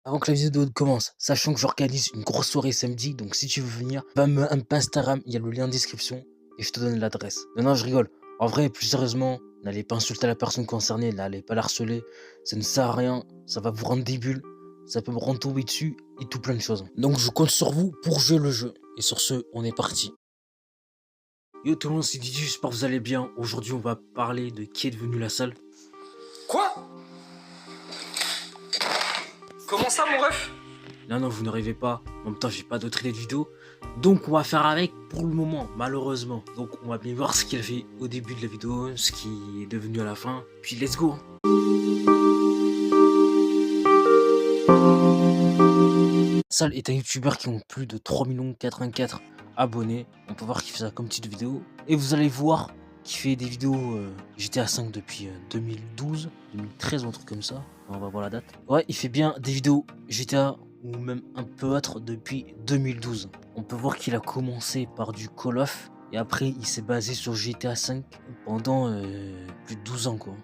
Avant que la vidéo commence, sachant que j'organise une grosse soirée samedi, donc si tu veux venir, va me un Instagram, il y a le lien en description et je te donne l'adresse. Non, je rigole. En vrai, plus sérieusement, n'allez pas insulter la personne concernée, n'allez pas la harceler, ça ne sert à rien, ça va vous rendre débile, ça peut me rendre tomber dessus et tout plein de choses. Donc je compte sur vous pour jouer le jeu. Et sur ce, on est parti. Yo tout le monde, c'est Didi, j'espère que vous allez bien. Aujourd'hui, on va parler de qui est devenu la salle. Quoi? Comment ça, mon ref? Non, vous ne rêvez pas. En même temps, j'ai pas d'autres idées de vidéo. Donc, on va faire avec pour le moment, malheureusement. Donc, on va bien voir ce qu'il a fait au début de la vidéo, ce qui est devenu à la fin. Puis, let's go. Sal est un youtubeur qui ont plus de 3 84 abonnés. On peut voir qu'il fait ça comme petite vidéo. Et vous allez voir qu'il fait des vidéos GTA 5 depuis 2012, 2013 ou un truc comme ça. On va voir la date. Ouais, il fait bien des vidéos GTA ou même un peu autre depuis 2012. On peut voir qu'il a commencé par du Call of et après il s'est basé sur GTA 5 pendant plus de 12 ans quoi.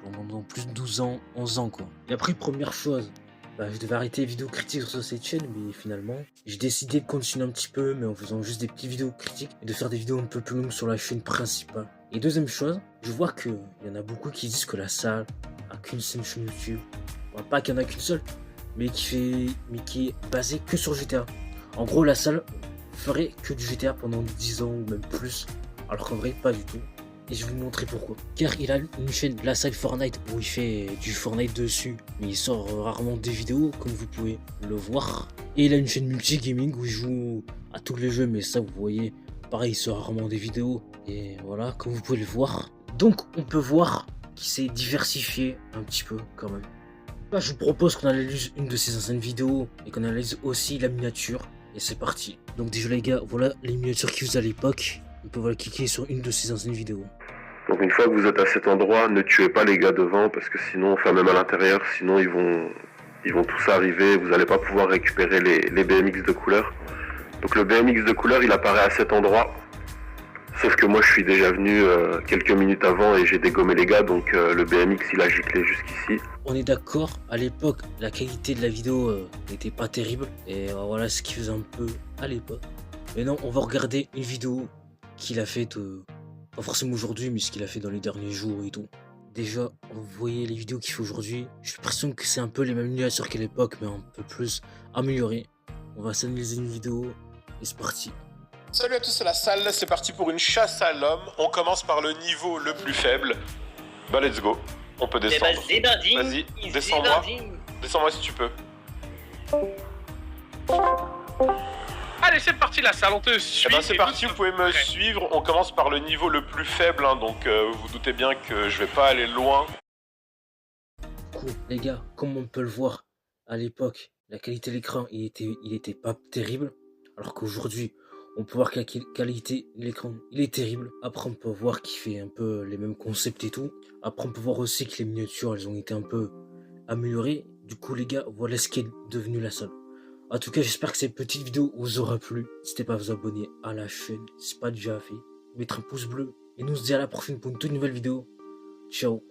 Pendant plus de 12 ans, 11 ans quoi. Et après première chose, je devais arrêter les vidéos critiques sur cette chaîne, mais finalement, j'ai décidé de continuer un petit peu, mais en faisant juste des petites vidéos critiques et de faire des vidéos un peu plus longues sur la chaîne principale. Et deuxième chose, je vois qu'il y en a beaucoup qui disent que la salle a qu'une seule chaîne YouTube. Pas qu'il n'y en a qu'une seule, mais qui est basée que sur GTA. En gros, la salle ferait que du GTA pendant 10 ans ou même plus, alors qu'en vrai, pas du tout. Et je vais vous montrer pourquoi. Car il a une chaîne, la salle Fortnite, où il fait du Fortnite dessus. Mais il sort rarement des vidéos, comme vous pouvez le voir. Et il a une chaîne multi-gaming où il joue à tous les jeux, mais ça vous voyez, pareil, il sort rarement des vidéos. Et voilà, comme vous pouvez le voir. Donc on peut voir qu'il s'est diversifié un petit peu quand même. Là, je vous propose qu'on analyse une de ses anciennes vidéos et qu'on analyse aussi la miniature. Et c'est parti. Donc déjà les gars, voilà les miniatures qu'il faisait à l'époque. On peut voilà cliquer sur une de ses anciennes vidéos. Donc une fois que vous êtes à cet endroit, ne tuez pas les gars devant parce que sinon, enfin même à l'intérieur, sinon ils vont tous arriver, vous n'allez pas pouvoir récupérer les BMX de couleur. Donc le BMX de couleur il apparaît à cet endroit, sauf que moi je suis déjà venu quelques minutes avant et j'ai dégommé les gars, donc le BMX il a giclé jusqu'ici. On est d'accord, à l'époque la qualité de la vidéo n'était pas terrible et voilà ce qu'il faisait un peu à l'époque. Maintenant on va regarder une vidéo qu'il a faite pas forcément aujourd'hui, mais ce qu'il a fait dans les derniers jours et tout. Déjà, vous voyez les vidéos qu'il fait aujourd'hui. J'ai l'impression que c'est un peu les mêmes miniatures qu'à l'époque, mais un peu plus amélioré. On va s'analyser une vidéo et c'est parti. Salut à tous, c'est la salle, c'est parti pour une chasse à l'homme. On commence par le niveau le plus faible. Bah let's go, on peut descendre. Vas-y, descends-moi. Descends-moi si tu peux. Allez, c'est parti la salle, on te suit. Eh ben c'est parti, vous pouvez me suivre. On commence par le niveau le plus faible, hein, donc vous doutez bien que je vais pas aller loin. Cool, les gars, comme on peut le voir, à l'époque, la qualité de l'écran, il était pas terrible. Alors qu'aujourd'hui, on peut voir que la qualité de l'écran, il est terrible. Après, on peut voir qu'il fait un peu les mêmes concepts et tout. Après, on peut voir aussi que les miniatures, elles ont été un peu améliorées. Du coup, les gars, voilà ce qui est devenu la salle. En tout cas, j'espère que cette petite vidéo vous aura plu. N'hésitez pas à vous abonner à la chaîne si ce n'est pas déjà fait. Mettre un pouce bleu. Et nous on se dit à la prochaine pour une toute nouvelle vidéo. Ciao.